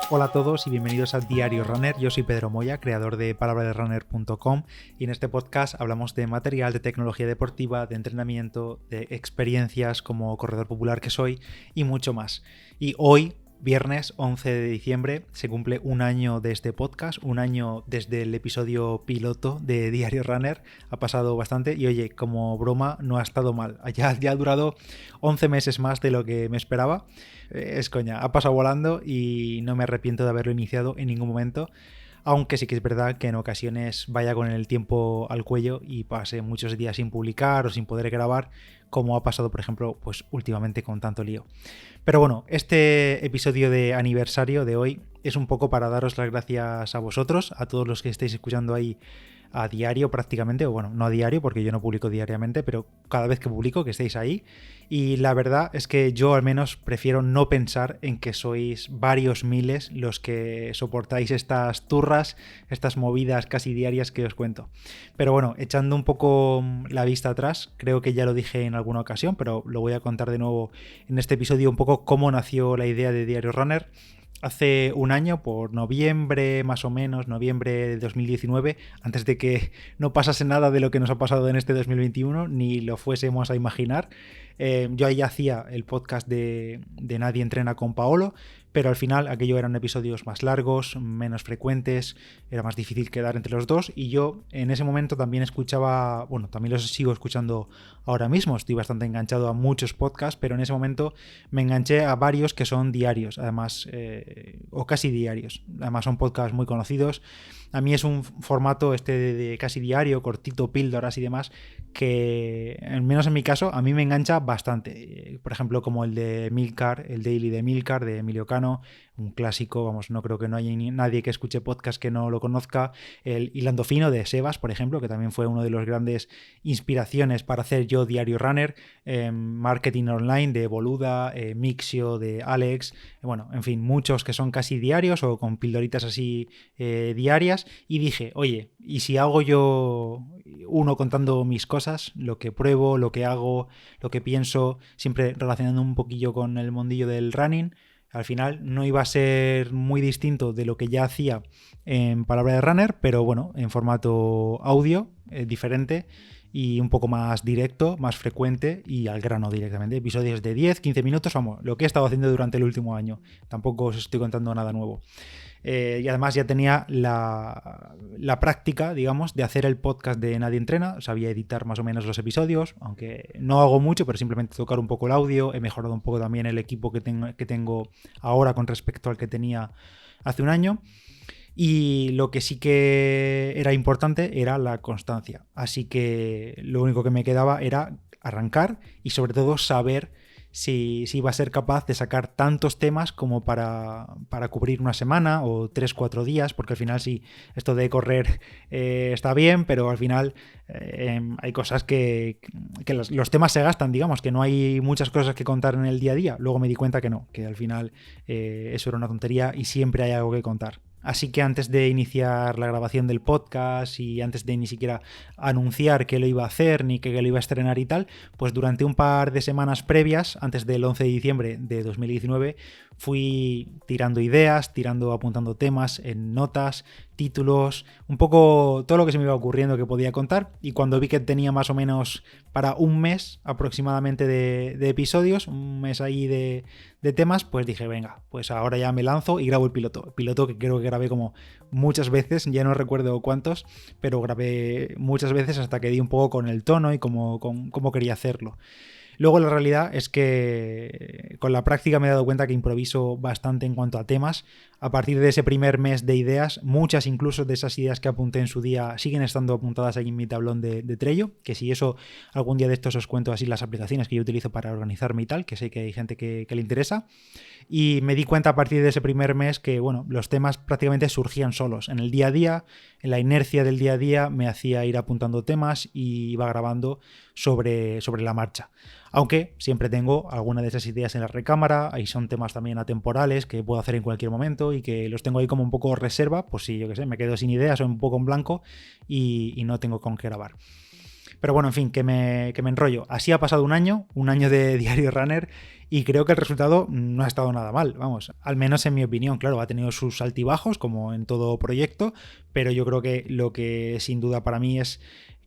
Hola a todos y bienvenidos a Diario Runner. Yo soy Pedro Moya, creador de palabraderunner.com, y en este podcast hablamos de material, de tecnología deportiva, de entrenamiento, de experiencias como corredor popular que soy y mucho más. Y hoy, viernes 11 de diciembre, se cumple un año de este podcast, un año desde el episodio piloto de Diario Runner. Ha pasado bastante y oye, como broma no ha estado mal. Ya ha durado 11 meses más de lo que me esperaba. Es coña, ha pasado volando y no me arrepiento de haberlo iniciado en ningún momento. Aunque sí que es verdad que en ocasiones vaya con el tiempo al cuello y pase muchos días sin publicar o sin poder grabar, como ha pasado, por ejemplo, pues últimamente con tanto lío. Pero bueno, este episodio de aniversario de hoy es un poco para daros las gracias a vosotros, a todos los que estáis escuchando ahí a diario prácticamente, o bueno, no a diario porque yo no publico diariamente, pero cada vez que publico que estéis ahí. Y la verdad es que yo al menos prefiero no pensar en que sois varios miles los que soportáis estas turras, estas movidas casi diarias que os cuento. Pero bueno, echando un poco la vista atrás, creo que ya lo dije en alguna ocasión, pero lo voy a contar de nuevo en este episodio un poco cómo nació la idea de Diario Runner. Hace un año, por noviembre, más o menos, noviembre de 2019, antes de que no pasase nada de lo que nos ha pasado en este 2021, ni lo fuésemos a imaginar, yo ahí hacía el podcast de Nadie Entrena con Paolo, pero al final aquello eran episodios más largos, menos frecuentes, era más difícil quedar entre los dos, y yo en ese momento también escuchaba, bueno, también los sigo escuchando ahora mismo, estoy bastante enganchado a muchos podcasts, pero en ese momento me enganché a varios que son diarios, además, o casi diarios, además son podcasts muy conocidos. A mí es un formato de casi diario, cortito, píldoras y demás, que, al menos en mi caso, a mí me engancha bastante. Por ejemplo, como el de Milcar, el Daily de Milcar, de Emilio Cano, un clásico, vamos, no creo que no haya nadie que escuche podcast que no lo conozca. El Hilando Fino de Sebas, por ejemplo, que también fue uno de los grandes inspiraciones para hacer yo Diario Runner. Marketing Online de Boluda, Mixio de Alex, bueno, en fin, muchos que son casi diarios o con pildoritas así diarias, y dije, oye, ¿y si hago yo uno contando mis cosas, lo que pruebo, lo que hago, lo que pienso, siempre relacionando un poquillo con el mundillo del running? Al final no iba a ser muy distinto de lo que ya hacía en Palabra de Runner, pero bueno, en formato audio, diferente y un poco más directo, más frecuente y al grano directamente. Episodios de 10, 15 minutos, vamos, lo que he estado haciendo durante el último año. Tampoco os estoy contando nada nuevo. Y además ya tenía la práctica, digamos, de hacer el podcast de Nadie Entrena. Sabía editar más o menos los episodios, aunque no hago mucho, pero simplemente tocar un poco el audio. He mejorado un poco también el equipo que tengo ahora con respecto al que tenía hace un año. Y lo que sí que era importante era la constancia. Así que lo único que me quedaba era arrancar y sobre todo saber si iba a ser capaz de sacar tantos temas como para cubrir una semana o 3-4 días, porque al final sí, esto de correr está bien, pero al final hay cosas que los temas se gastan, digamos, que no hay muchas cosas que contar en el día a día. Luego me di cuenta que no, que al final eso era una tontería y siempre hay algo que contar. Así que antes de iniciar la grabación del podcast y antes de ni siquiera anunciar que lo iba a hacer ni que lo iba a estrenar y tal, pues durante un par de semanas previas, antes del 11 de diciembre de 2019, fui tirando ideas, apuntando temas en notas, títulos, un poco todo lo que se me iba ocurriendo que podía contar, y cuando vi que tenía más o menos para un mes aproximadamente de episodios, un mes ahí de temas, pues dije, venga, pues ahora ya me lanzo y grabo el piloto que creo que grabé como muchas veces, ya no recuerdo cuántos, pero grabé muchas veces hasta que di un poco con el tono y cómo quería hacerlo. Luego la realidad es que con la práctica me he dado cuenta que improviso bastante en cuanto a temas. A partir de ese primer mes de ideas, muchas incluso de esas ideas que apunté en su día siguen estando apuntadas ahí en mi tablón de Trello, que si eso algún día de estos os cuento así las aplicaciones que yo utilizo para organizarme y tal, que sé que hay gente que le interesa. Y me di cuenta a partir de ese primer mes que, bueno, los temas prácticamente surgían solos. En el día a día, en la inercia del día a día, me hacía ir apuntando temas y iba grabando sobre la marcha. Aunque siempre tengo alguna de esas ideas en la recámara, ahí son temas también atemporales que puedo hacer en cualquier momento y que los tengo ahí como un poco reserva, pues si yo qué sé, me quedo sin ideas o un poco en blanco y no tengo con qué grabar. Pero bueno, en fin, que me enrollo. Así ha pasado un año de Diario Runner, y creo que el resultado no ha estado nada mal, vamos, al menos en mi opinión. Claro, ha tenido sus altibajos, como en todo proyecto, pero yo creo que lo que sin duda para mí es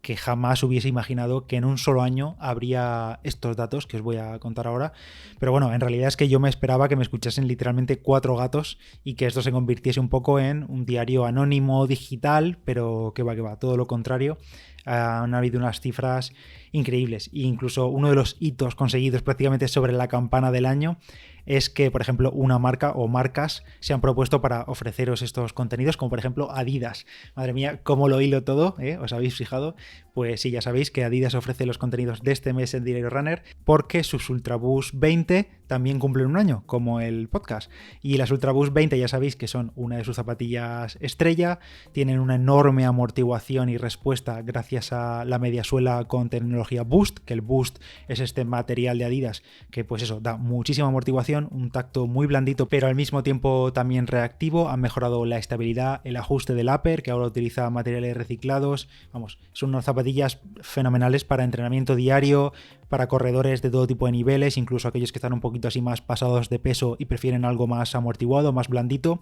que jamás hubiese imaginado que en un solo año habría estos datos que os voy a contar ahora. Pero bueno, en realidad es que yo me esperaba que me escuchasen literalmente 4 gatos y que esto se convirtiese un poco en un diario anónimo digital, pero que va, todo lo contrario. Han habido unas cifras increíbles, e incluso uno de los hitos conseguidos prácticamente sobre la campana del año es que, por ejemplo, una marca o marcas se han propuesto para ofreceros estos contenidos, como por ejemplo Adidas. Madre mía, cómo lo hilo todo, ¿eh? ¿Os habéis fijado? Pues sí, ya sabéis que Adidas ofrece los contenidos de este mes en Diario Runner porque sus Ultraboost 20 también cumplen un año, como el podcast. Y las Ultraboost 20 ya sabéis que son una de sus zapatillas estrella, tienen una enorme amortiguación y respuesta gracias a la mediasuela con tecnología Boost, que el Boost es este material de Adidas que pues eso, da muchísima amortiguación, un tacto muy blandito pero al mismo tiempo también reactivo. Han mejorado la estabilidad, el ajuste del upper, que ahora utiliza materiales reciclados. Vamos, son unas zapatillas fenomenales para entrenamiento diario, para corredores de todo tipo de niveles, incluso aquellos que están un poquito así más pasados de peso y prefieren algo más amortiguado, más blandito.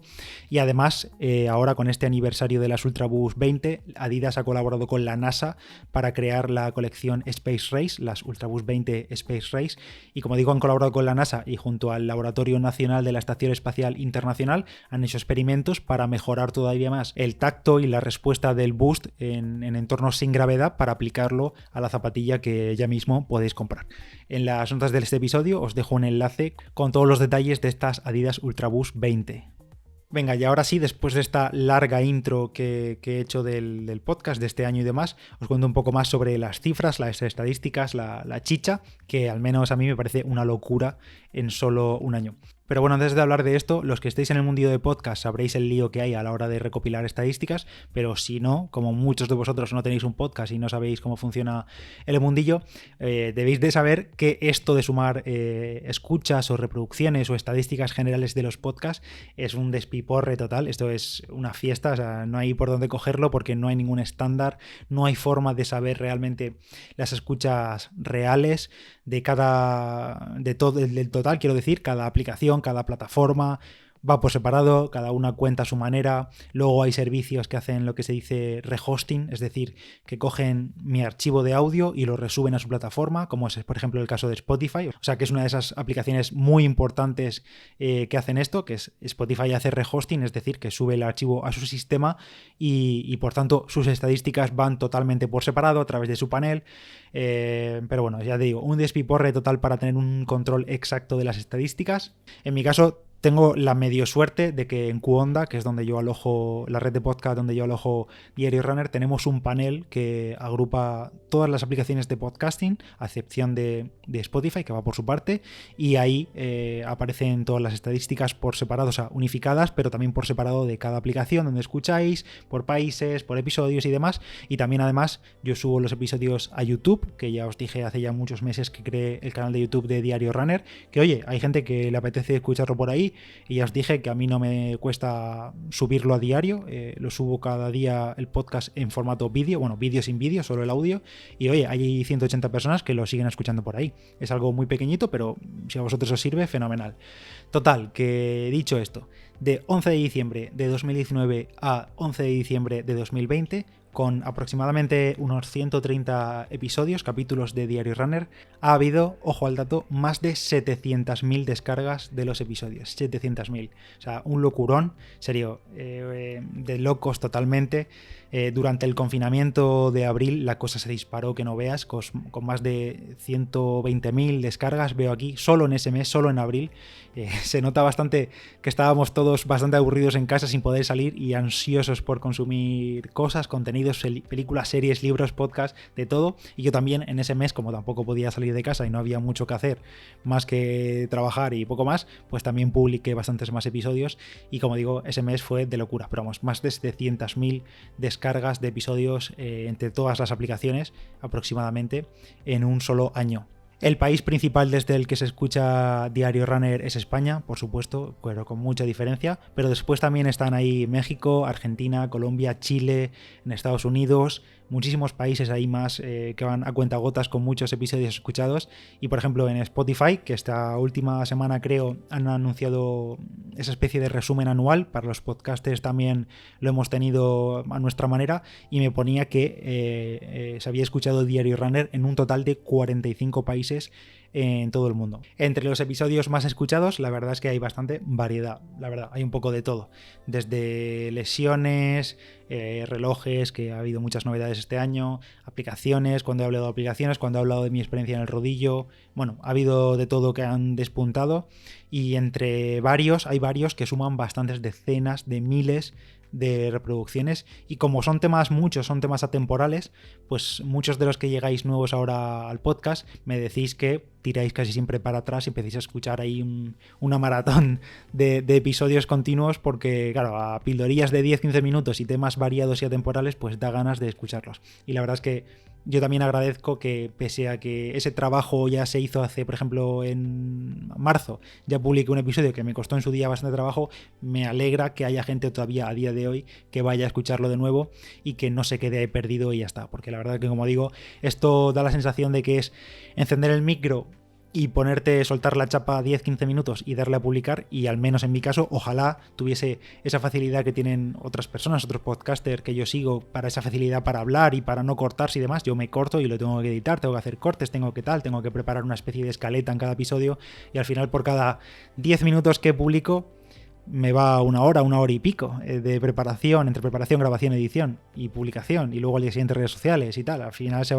Y además, ahora con este aniversario de las Ultraboost 20, Adidas ha colaborado con la NASA para crear la colección Space Race, las Ultraboost 20 Space Race. Y como digo, han colaborado con la NASA y junto al Laboratorio Nacional de la Estación Espacial Internacional han hecho experimentos para mejorar todavía más el tacto y la respuesta del Boost en entornos sin gravedad, para aplicarlo a la zapatilla que ya mismo podéis comprar. En las notas de este episodio os dejo un enlace con todos los detalles de estas Adidas Ultraboost 20. Venga, y ahora sí, después de esta larga intro que he hecho del podcast de este año y demás, os cuento un poco más sobre las cifras, las estadísticas, la chicha, que al menos a mí me parece una locura en solo un año. Pero bueno, antes de hablar de esto, los que estéis en el mundillo de podcast sabréis el lío que hay a la hora de recopilar estadísticas, pero si no, como muchos de vosotros no tenéis un podcast y no sabéis cómo funciona el mundillo, debéis de saber que esto de sumar escuchas o reproducciones o estadísticas generales de los podcasts es un despiporre total. Esto es una fiesta, o sea, no hay por dónde cogerlo porque no hay ningún estándar, no hay forma de saber realmente las escuchas reales de del total, quiero decir, cada aplicación, cada plataforma va por separado, cada una cuenta a su manera. Luego hay servicios que hacen lo que se dice rehosting, es decir, que cogen mi archivo de audio y lo resuben a su plataforma, como es por ejemplo el caso de Spotify. O sea que es una de esas aplicaciones muy importantes que hacen esto, que es Spotify hace rehosting, es decir, que sube el archivo a su sistema y por tanto sus estadísticas van totalmente por separado a través de su panel. Pero bueno, ya te digo, un despiporre total para tener un control exacto de las estadísticas. En mi caso, tengo la medio suerte de que en QOnda, que es donde yo alojo, la red de podcast donde yo alojo Diario Runner, tenemos un panel que agrupa todas las aplicaciones de podcasting, a excepción de Spotify, que va por su parte, y ahí aparecen todas las estadísticas por separado, o sea, unificadas, pero también por separado de cada aplicación donde escucháis, por países, por episodios y demás. Y también además yo subo los episodios a YouTube, que ya os dije hace ya muchos meses que creé el canal de YouTube de Diario Runner, que oye, hay gente que le apetece escucharlo por ahí. Y ya os dije que a mí no me cuesta subirlo a diario, lo subo cada día el podcast en formato vídeo, bueno, vídeo sin vídeo, solo el audio, y oye, hay 180 personas que lo siguen escuchando por ahí. Es algo muy pequeñito, pero si a vosotros os sirve, fenomenal. Total, que dicho esto, de 11 de diciembre de 2019 a 11 de diciembre de 2020, con aproximadamente unos 130 episodios, capítulos de Diario Runner, ha habido, ojo al dato, más de 700.000 descargas de los episodios. 700.000. O sea, un locurón, serio, de locos totalmente. Durante el confinamiento de abril la cosa se disparó, que no veas, con más de 120.000 descargas, veo aquí, solo en ese mes, solo en abril. Se nota bastante que estábamos todos bastante aburridos en casa sin poder salir y ansiosos por consumir cosas, contenidos, películas, series, libros, podcasts, de todo. Y yo también en ese mes, como tampoco podía salir de casa y no había mucho que hacer más que trabajar y poco más, pues también publiqué bastantes más episodios y como digo, ese mes fue de locura, pero vamos, más de 700.000 descargas de episodios entre todas las aplicaciones aproximadamente en un solo año. El país principal desde el que se escucha Diario Runner es España, por supuesto, pero con mucha diferencia. Pero después también están ahí México, Argentina, Colombia, Chile, en Estados Unidos, muchísimos países ahí más que van a cuentagotas con muchos episodios escuchados. Y por ejemplo en Spotify, que esta última semana creo han anunciado esa especie de resumen anual, para los podcasters también lo hemos tenido a nuestra manera, y me ponía que se había escuchado Diario Runner en un total de 45 países en todo el mundo. Entre los episodios más escuchados, la verdad es que hay bastante variedad, la verdad, hay un poco de todo, desde lesiones, relojes, que ha habido muchas novedades este año, aplicaciones, cuando he hablado de aplicaciones, cuando he hablado de mi experiencia en el rodillo, bueno, ha habido de todo que han despuntado, y entre varios, hay varios que suman bastantes decenas de miles de reproducciones, y como son temas muchos, son temas atemporales, pues muchos de los que llegáis nuevos ahora al podcast me decís que tiráis casi siempre para atrás y empecéis a escuchar ahí una maratón de episodios continuos, porque claro, a pildorillas de 10-15 minutos y temas variados y atemporales, pues da ganas de escucharlos. Y la verdad es que yo también agradezco que, pese a que ese trabajo ya se hizo hace, por ejemplo, en marzo, ya publiqué un episodio que me costó en su día bastante trabajo, me alegra que haya gente todavía a día de hoy que vaya a escucharlo de nuevo y que no se quede ahí perdido y ya está. Porque la verdad que, como digo, esto da la sensación de que es encender el micro y ponerte, soltar la chapa 10-15 minutos y darle a publicar, y al menos en mi caso, ojalá tuviese esa facilidad que tienen otras personas, otros podcasters que yo sigo, para esa facilidad para hablar y para no cortarse y demás. Yo me corto y lo tengo que editar, tengo que hacer cortes, tengo que preparar una especie de escaleta en cada episodio, y al final por cada 10 minutos que publico me va una hora y pico de preparación, entre preparación, grabación, edición y publicación, y luego al día siguiente redes sociales y tal. Al final se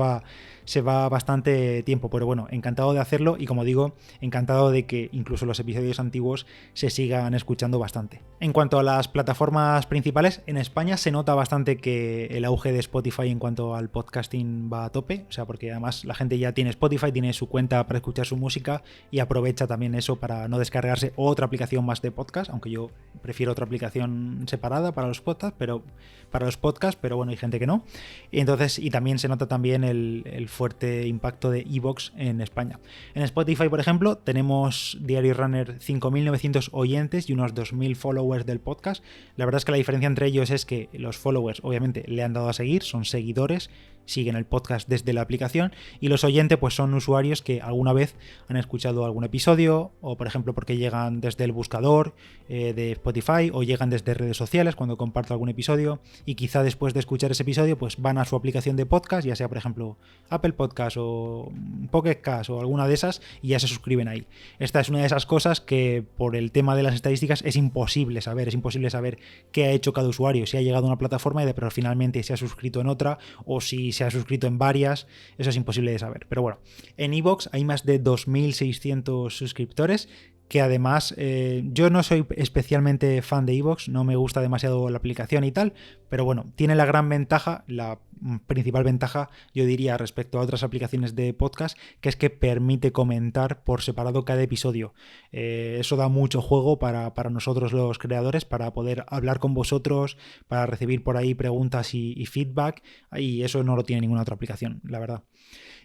va bastante tiempo, pero bueno, encantado de hacerlo, y como digo, encantado de que incluso los episodios antiguos se sigan escuchando bastante. En cuanto a las plataformas principales, en España se nota bastante que el auge de Spotify en cuanto al podcasting va a tope, o sea, porque además la gente ya tiene Spotify, tiene su cuenta para escuchar su música y aprovecha también eso para no descargarse otra aplicación más de podcast, aunque yo prefiero otra aplicación separada para los podcasts, pero bueno, hay gente que no. Y entonces, y también se nota también el fuerte impacto de iVoox en España. En Spotify, por ejemplo, tenemos Diario Runner 5.900 oyentes y unos 2.000 followers del podcast. La verdad es que la diferencia entre ellos es que los followers obviamente le han dado a seguir, son seguidores, siguen el podcast desde la aplicación, y los oyentes pues son usuarios que alguna vez han escuchado algún episodio, o por ejemplo porque llegan desde el buscador de Spotify, o llegan desde redes sociales cuando comparto algún episodio, y quizá después de escuchar ese episodio pues van a su aplicación de podcast, ya sea por ejemplo Apple Podcast o Pocket Cast o alguna de esas, y ya se suscriben ahí. Esta es una de esas cosas que por el tema de las estadísticas es imposible saber qué ha hecho cada usuario, si ha llegado a una plataforma pero finalmente se ha suscrito en otra, o si se ha suscrito en varias. Eso es imposible de saber. Pero bueno, en iVoox hay más de 2.600 suscriptores, que además yo no soy especialmente fan de iVoox, no me gusta demasiado la aplicación y tal, pero bueno, tiene la gran ventaja, la principal ventaja yo diría respecto a otras aplicaciones de podcast, que es que permite comentar por separado cada episodio. Eso da mucho juego para nosotros los creadores, para poder hablar con vosotros, para recibir por ahí preguntas y feedback, y eso no lo tiene ninguna otra aplicación, la verdad.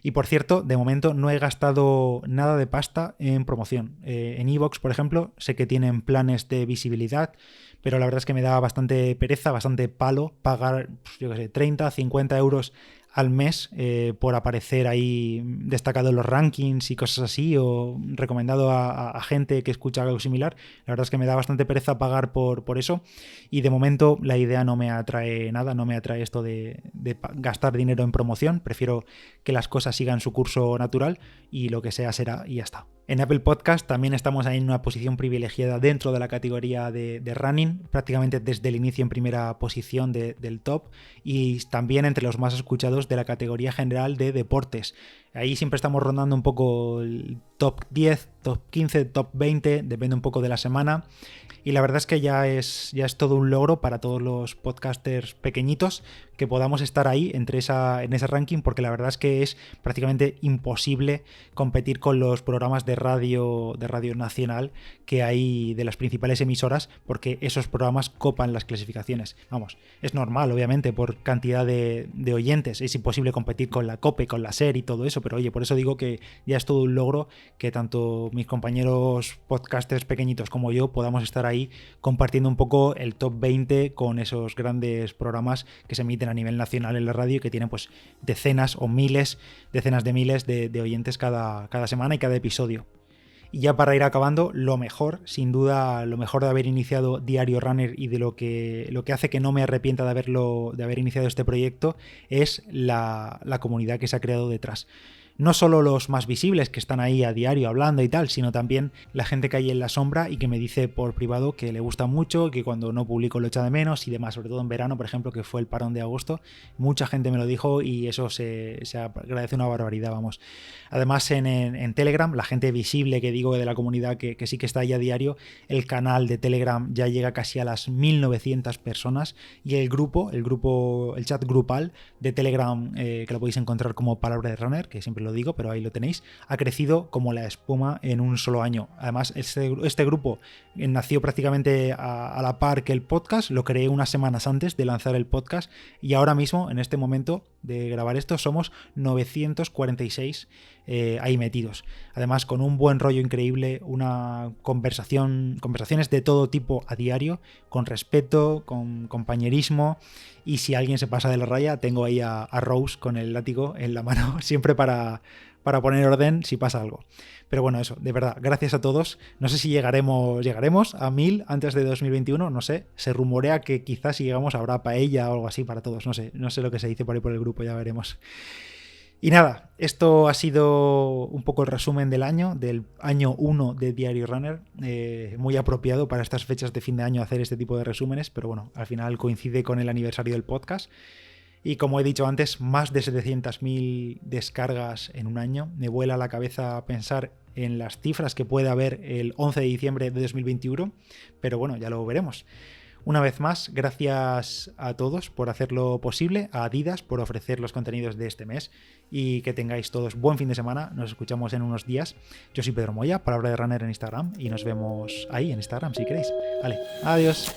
Y por cierto, de momento no he gastado nada de pasta en promoción. En iVoox, por ejemplo, sé que tienen planes de visibilidad, pero la verdad es que me da bastante pereza, bastante palo pagar, pues, yo qué sé, 30, 50 euros al mes por aparecer ahí destacado en los rankings y cosas así, o recomendado a gente que escucha algo similar. La verdad es que me da bastante pereza pagar por eso, y de momento la idea no me atrae nada, no me atrae esto de gastar dinero en promoción. Prefiero que las cosas sigan su curso natural y lo que sea será, y ya está. En Apple Podcast también estamos ahí en una posición privilegiada dentro de la categoría de running, prácticamente desde el inicio en primera posición del top, y también entre los más escuchados de la categoría general de deportes. Ahí siempre estamos rondando un poco el top 10, top 15, top 20, depende un poco de la semana. Y la verdad es que ya es todo un logro para todos los podcasters pequeñitos que podamos estar ahí en ese ranking, porque la verdad es que es prácticamente imposible competir con los programas de radio nacional que hay de las principales emisoras, porque esos programas copan las clasificaciones. Vamos, es normal, obviamente, por cantidad de oyentes. Es imposible competir con la COPE, con la SER y todo eso, pero oye, por eso digo que ya es todo un logro que tanto mis compañeros podcasters pequeñitos como yo podamos estar ahí compartiendo un poco el top 20 con esos grandes programas que se emiten a nivel nacional en la radio y que tienen pues decenas de miles de oyentes cada semana y cada episodio. Y ya para ir acabando, lo mejor, sin duda, lo mejor de haber iniciado Diario Runner y de lo que hace que no me arrepienta de haber iniciado este proyecto es la comunidad que se ha creado detrás. No solo los más visibles que están ahí a diario hablando y tal, sino también la gente que hay en la sombra y que me dice por privado que le gusta mucho, que cuando no publico lo echa de menos y demás, sobre todo en verano, por ejemplo, que fue el parón de agosto, mucha gente me lo dijo y eso se agradece una barbaridad, vamos. Además en Telegram, la gente visible que digo de la comunidad que sí que está ahí a diario, el canal de Telegram ya llega casi a las 1900 personas y el chat grupal de Telegram, que lo podéis encontrar como Palabra de Runner, que siempre lo digo, pero ahí lo tenéis, ha crecido como la espuma en un solo año. Además, este grupo nació prácticamente a la par que el podcast, lo creé unas semanas antes de lanzar el podcast y ahora mismo, en este momento de grabar esto, somos 946 ahí metidos. Además, con un buen rollo increíble, una conversaciones de todo tipo a diario, con respeto, con compañerismo, y si alguien se pasa de la raya, tengo ahí a Rose con el látigo en la mano, siempre para poner orden si pasa algo. Pero bueno, eso, de verdad, gracias a todos. No sé si llegaremos a 1000 antes de 2021, no sé. Se rumorea que quizás si llegamos habrá paella o algo así para todos, no sé lo que se dice por ahí por el grupo, ya veremos. Y nada, esto ha sido un poco el resumen del año 1 de Diario Runner. Muy apropiado para estas fechas de fin de año hacer este tipo de resúmenes, pero bueno, al final coincide con el aniversario del podcast. Y como he dicho antes, más de 700.000 descargas en un año. Me vuela la cabeza pensar en las cifras que puede haber el 11 de diciembre de 2021, pero bueno, ya lo veremos. Una vez más, gracias a todos por hacerlo posible, a Adidas por ofrecer los contenidos de este mes y que tengáis todos buen fin de semana. Nos escuchamos en unos días. Yo soy Pedro Moya, Palabra de Runner en Instagram y nos vemos ahí en Instagram si queréis. Vale, adiós.